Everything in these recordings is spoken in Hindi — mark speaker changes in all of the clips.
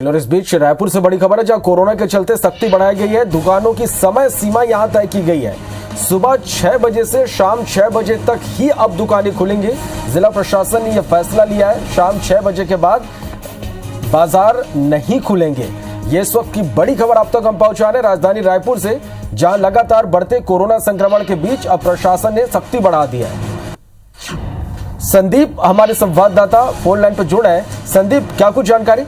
Speaker 1: और इस बीच रायपुर से बड़ी खबर है, जहां कोरोना के चलते सख्ती बढ़ाई गई है। दुकानों की समय सीमा यहां तय की गई है। सुबह 6 बजे से शाम 6 बजे तक ही अब दुकानें खुलेंगी। जिला प्रशासन ने यह फैसला लिया है, शाम 6 बजे के बाद बाजार नहीं खुलेंगे। ये इस वक्त की बड़ी खबर आप तक हम पहुंचा रहे राजधानी रायपुर से, जहां लगातार बढ़ते कोरोना संक्रमण के बीच अब प्रशासन ने सख्ती बढ़ा दी है। संदीप हमारे संवाददाता फोन लाइन पर जुड़े हैं। संदीप, क्या कुछ जानकारी?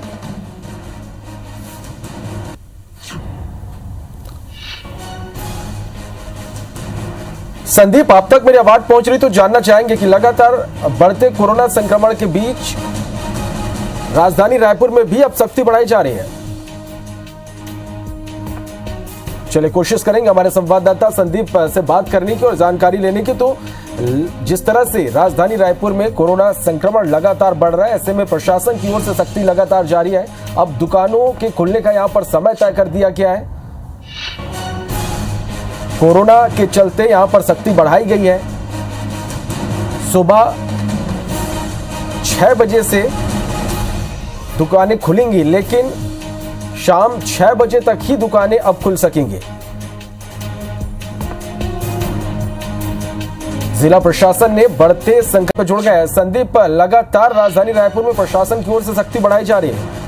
Speaker 1: संदीप, आप तक मेरी आवाज पहुंच रही तो जानना चाहेंगे कि लगातार बढ़ते कोरोना संक्रमण के बीच राजधानी रायपुर में भी अब सख्ती बढ़ाई जा रही है। चलिए कोशिश करेंगे हमारे संवाददाता संदीप से बात करने की और जानकारी लेने की। तो जिस तरह से राजधानी रायपुर में कोरोना संक्रमण लगातार बढ़ रहा है, ऐसे में प्रशासन की ओर से सख्ती लगातार जारी है। अब दुकानों के खुलने का यहां पर समय तय कर दिया गया है। कोरोना के चलते यहां पर सख्ती बढ़ाई गई है। सुबह 6 बजे से दुकानें खुलेंगी, लेकिन शाम 6 बजे तक ही दुकानें अब खुल सकेंगी। जिला प्रशासन ने बढ़ते संक्रमण पर जुड़ गया है। संदीप, लगातार राजधानी रायपुर में प्रशासन की ओर से सख्ती बढ़ाई जा रही है।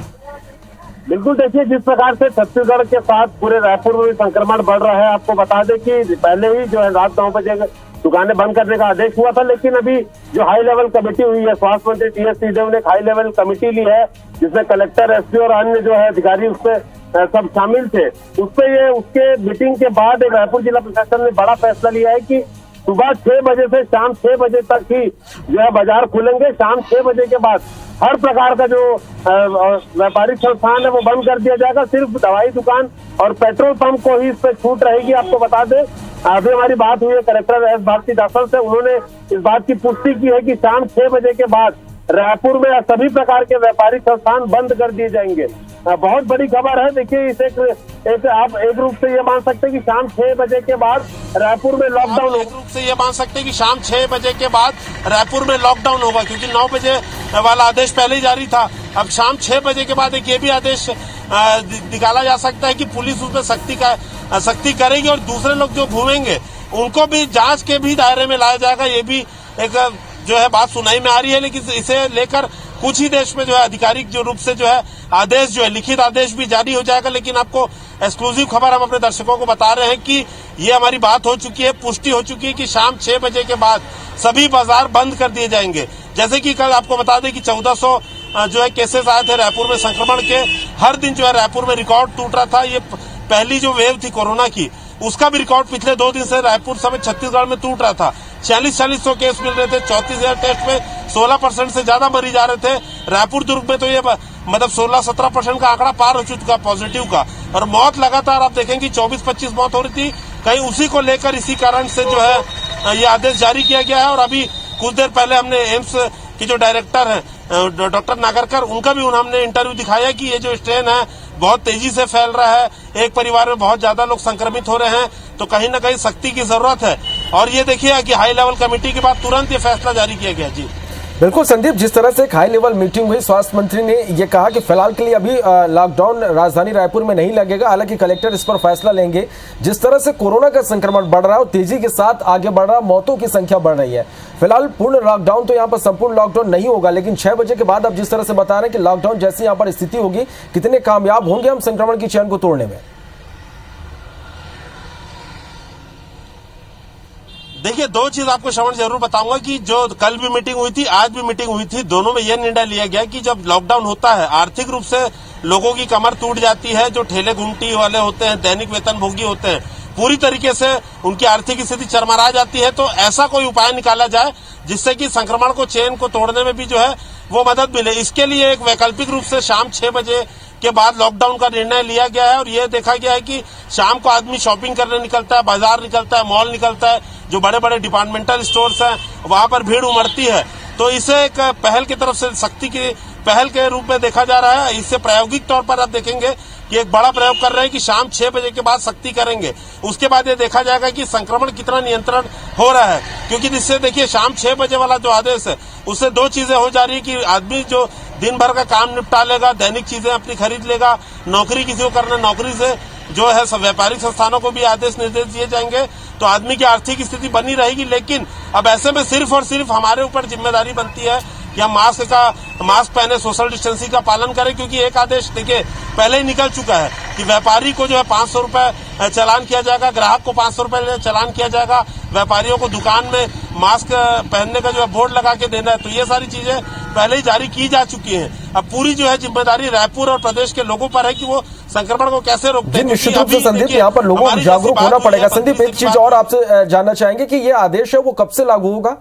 Speaker 2: बिल्कुल, देखिए जिस प्रकार से छत्तीसगढ़ के साथ पूरे रायपुर में भी संक्रमण बढ़ रहा है। आपको बता दें कि पहले ही जो है रात 9 बजे दुकानें बंद करने का आदेश हुआ था, लेकिन अभी जो हाई लेवल कमेटी हुई है, स्वास्थ्य मंत्री टी.एस. सिंहदेव ने हाई लेवल कमेटी ली है, जिसमें कलेक्टर, एसपी और अन्य जो है अधिकारी उसपे सब शामिल थे। उसके मीटिंग के बाद रायपुर जिला प्रशासन ने बड़ा फैसला लिया है कि सुबह 6 बजे से शाम 6 बजे तक ही जो है बाजार खुलेंगे। शाम 6 बजे के बाद हर प्रकार का जो व्यापारिक संस्थान है वो बंद कर दिया जाएगा। सिर्फ दवाई दुकान और पेट्रोल पंप को ही इस पर छूट रहेगी। आपको बता दें, अभी हमारी बात हुई है कलेक्टर एस भारतीदासन से, उन्होंने इस बात की पुष्टि की है कि शाम 6 बजे के बाद रायपुर में सभी प्रकार के व्यापारिक संस्थान बंद कर दिए जाएंगे। बहुत बड़ी खबर है। देखिए, इसे आप एक रूप से ये मान सकते हैं कि शाम 6 बजे के बाद रायपुर में लॉकडाउन
Speaker 3: एक रूप से ये मान सकते हैं कि शाम 6 बजे के बाद रायपुर में लॉकडाउन होगा, क्योंकि 9 बजे वाला आदेश पहले ही जारी था। अब शाम 6 बजे के बाद एक ये भी आदेश निकाला जा सकता है कि पुलिस उसमें सख्ती करेगी और दूसरे लोग जो घूमेंगे उनको भी जांच के भी दायरे में लाया जाएगा। ये भी एक जो है बात सुनाई में आ रही है, लेकिन इसे लेकर कुछ ही देश में जो है आधिकारिक जो रूप से जो है आदेश जो है लिखित आदेश भी जारी हो जाएगा। लेकिन आपको एक्सक्लूसिव खबर हम अपने दर्शकों को बता रहे हैं कि ये हमारी बात हो चुकी है, पुष्टि हो चुकी है कि शाम 6 बजे के बाद सभी बाजार बंद कर दिए जाएंगे। जैसे कि कल आपको बता दें कि 1400 जो है केसेस आए थे रायपुर में संक्रमण के। हर दिन जो है रायपुर में रिकॉर्ड टूट रहा था। ये पहली जो वेव थी कोरोना की, उसका भी रिकॉर्ड पिछले 2 दिन से रायपुर समेत छत्तीसगढ़ में टूट रहा था। 4000 केस मिल रहे थे। 34,000 टेस्ट में 16% से ज्यादा मरीज आ रहे थे। रायपुर दुर्ग में तो ये मतलब 16-17% का आंकड़ा पार हो चुका पॉजिटिव का। और मौत लगातार आप देखेंगे 24-25 मौत हो रही थी। कहीं उसी को लेकर इसी कारण से जो है ये आदेश जारी किया गया है। और अभी कुछ देर पहले हमने एम्स की जो डायरेक्टर है डॉक्टर नागरकर, उनका भी हमने इंटरव्यू दिखाया कि ये जो स्ट्रेन है बहुत तेजी से फैल रहा है, एक परिवार में बहुत ज्यादा लोग संक्रमित हो रहे हैं, तो कहीं ना कहीं सख्ती की जरूरत है। और ये देखिए कि हाई लेवल कमेटी के बाद तुरंत ये फैसला जारी किया गया। जी
Speaker 1: बिल्कुल संदीप, जिस तरह से एक हाई लेवल मीटिंग हुई, स्वास्थ्य मंत्री ने यह कहा कि फिलहाल के लिए अभी लॉकडाउन राजधानी रायपुर में नहीं लगेगा, हालांकि कलेक्टर इस पर फैसला लेंगे। जिस तरह से कोरोना का संक्रमण बढ़ रहा है और तेजी के साथ आगे बढ़ रहा है, मौतों की संख्या बढ़ रही है, फिलहाल पूर्ण लॉकडाउन तो यहाँ पर संपूर्ण लॉकडाउन नहीं होगा, लेकिन 6 बजे के बाद अब जिस तरह से बता रहे हैं कि लॉकडाउन जैसी यहाँ पर स्थिति होगी, कितने कामयाब होंगे हम संक्रमण की चेन को तोड़ने में?
Speaker 3: देखिए, 2 चीज आपको श्रवण जरूर बताऊंगा कि जो कल भी मीटिंग हुई थी, आज भी मीटिंग हुई थी, दोनों में यह निर्णय लिया गया कि जब लॉकडाउन होता है, आर्थिक रूप से लोगों की कमर टूट जाती है। जो ठेले घुमटी वाले होते हैं, दैनिक वेतनभोगी होते हैं, पूरी तरीके से उनकी आर्थिक स्थिति चरमरा जाती है। तो ऐसा कोई उपाय निकाला जाए जिससे कि संक्रमण को चेन को तोड़ने में भी जो है वो मदद मिले। इसके लिए एक वैकल्पिक रूप से शाम 6 बजे के बाद लॉकडाउन का निर्णय लिया गया है। और ये देखा गया है कि शाम को आदमी शॉपिंग करने निकलता है, बाजार निकलता है, मॉल निकलता है, जो बड़े बड़े डिपार्टमेंटल स्टोर्स हैं वहां पर भीड़ उमड़ती है। तो इसे एक पहल की तरफ से सख्ती की पहल के रूप में देखा जा रहा है। इससे प्रायोगिक तौर पर आप देखेंगे कि एक बड़ा प्रयोग कर रहे हैं कि शाम 6 बजे के बाद सख्ती करेंगे। उसके बाद ये देखा जाएगा कि संक्रमण कितना नियंत्रण हो रहा है, क्योंकि जिससे देखिए शाम 6 बजे वाला जो आदेश है उससे 2 चीजें हो जा रही है कि आदमी जो दिन भर का काम निपटा लेगा, दैनिक चीजें अपनी खरीद लेगा, नौकरी किसी को करना, नौकरी से जो है सब व्यापारिक संस्थानों को भी आदेश निर्देश दिए जाएंगे, तो आदमी की आर्थिक स्थिति बनी रहेगी। लेकिन अब ऐसे में सिर्फ और सिर्फ हमारे ऊपर जिम्मेदारी बनती है कि हम मास्क पहने, सोशल डिस्टेंसिंग का पालन करें, क्योंकि एक आदेश देखिए पहले ही निकल चुका है कि व्यापारी को जो है 500 रुपए चालान किया जाएगा, ग्राहक को 500 रुपए चालान किया जाएगा, व्यापारियों को दुकान में मास्क पहनने का जो है बोर्ड लगा के देना है। तो ये सारी चीजें पहले ही जारी की जा चुकी हैं। अब पूरी जो है जिम्मेदारी रायपुर और प्रदेश के लोगों पर है कि वो संक्रमण को कैसे रोकते हैं।
Speaker 1: निश्चित रूप से संदीप, यहाँ पर लोगों को जागरूक होना पड़ेगा। संदीप, एक चीज और आपसे जानना चाहेंगे कि ये आदेश है वो कब से लागू होगा?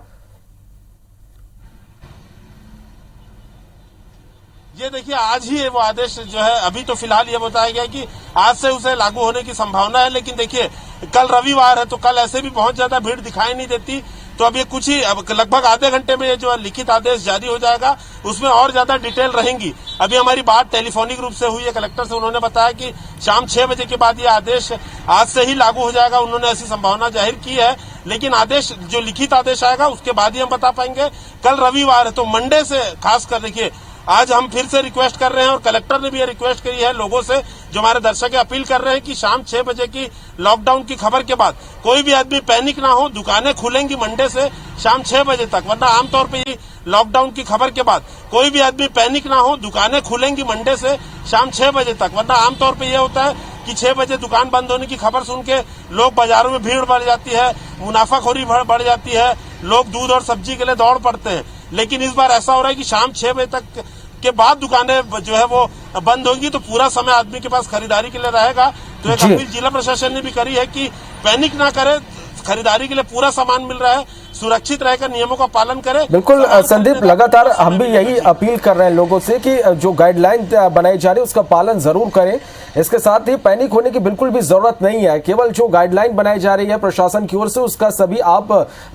Speaker 3: ये देखिए आज ही वो आदेश जो है, अभी तो फिलहाल ये बताया गया कि आज से उसे लागू होने की संभावना है। लेकिन देखिए कल रविवार है, तो कल ऐसे भी बहुत ज्यादा भीड़ दिखाई नहीं देती। तो अब ये कुछ ही लगभग आधे घंटे में ये जो लिखित आदेश जारी हो जाएगा, उसमें और ज्यादा डिटेल रहेंगी। अभी हमारी बात टेलीफोनिक रूप से हुई है कलेक्टर से, उन्होंने बताया कि शाम 6 बजे के बाद ये आदेश आज से ही लागू हो जाएगा। उन्होंने ऐसी संभावना जाहिर की है, लेकिन आदेश जो लिखित आदेश आएगा उसके बाद ही हम बता पाएंगे। कल रविवार है, तो मंडे से खास कर देखिए आज हम फिर से रिक्वेस्ट कर रहे हैं, और कलेक्टर ने भी ये रिक्वेस्ट करी है लोगों से, जो हमारे दर्शक अपील कर रहे हैं कि शाम 6 बजे की लॉकडाउन की खबर के बाद कोई भी आदमी पैनिक ना हो। दुकानें खुलेंगी मंडे से शाम 6 बजे तक, वरना आमतौर पर ये लॉकडाउन की खबर के बाद कोई भी आदमी पैनिक ना हो। दुकानें खुलेंगी मंडे से शाम 6 बजे तक, वरना आमतौर पर यह होता है कि 6 बजे दुकान बंद होने की खबर सुन के लोग बाजारों में भीड़ बढ़ जाती है, मुनाफाखोरी बढ़ जाती है, लोग दूध और सब्जी के लिए दौड़ पड़ते हैं। लेकिन इस बार ऐसा हो रहा है कि शाम 6 बजे तक के बाद दुकानें जो है वो बंद होंगी, तो पूरा समय आदमी के पास खरीदारी के लिए रहेगा। तो एक अपील जिला प्रशासन ने भी करी है कि पैनिक ना करे, खरीदारी के लिए पूरा सामान मिल रहा है, सुरक्षित रहकर नियमों का पालन करें।
Speaker 1: बिल्कुल संदीप, लगातार हम भी यही अपील कर रहे हैं लोगों से कि जो गाइडलाइन बनाई जा रही है उसका पालन जरूर करें। इसके साथ ही पैनिक होने की बिल्कुल भी जरूरत नहीं है। केवल जो गाइडलाइन बनाई जा रही है प्रशासन की ओर से, उसका सभी आप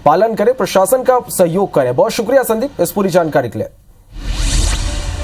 Speaker 1: पालन करें, प्रशासन का सहयोग करें। बहुत शुक्रिया संदीप इस पूरी जानकारी के लिए।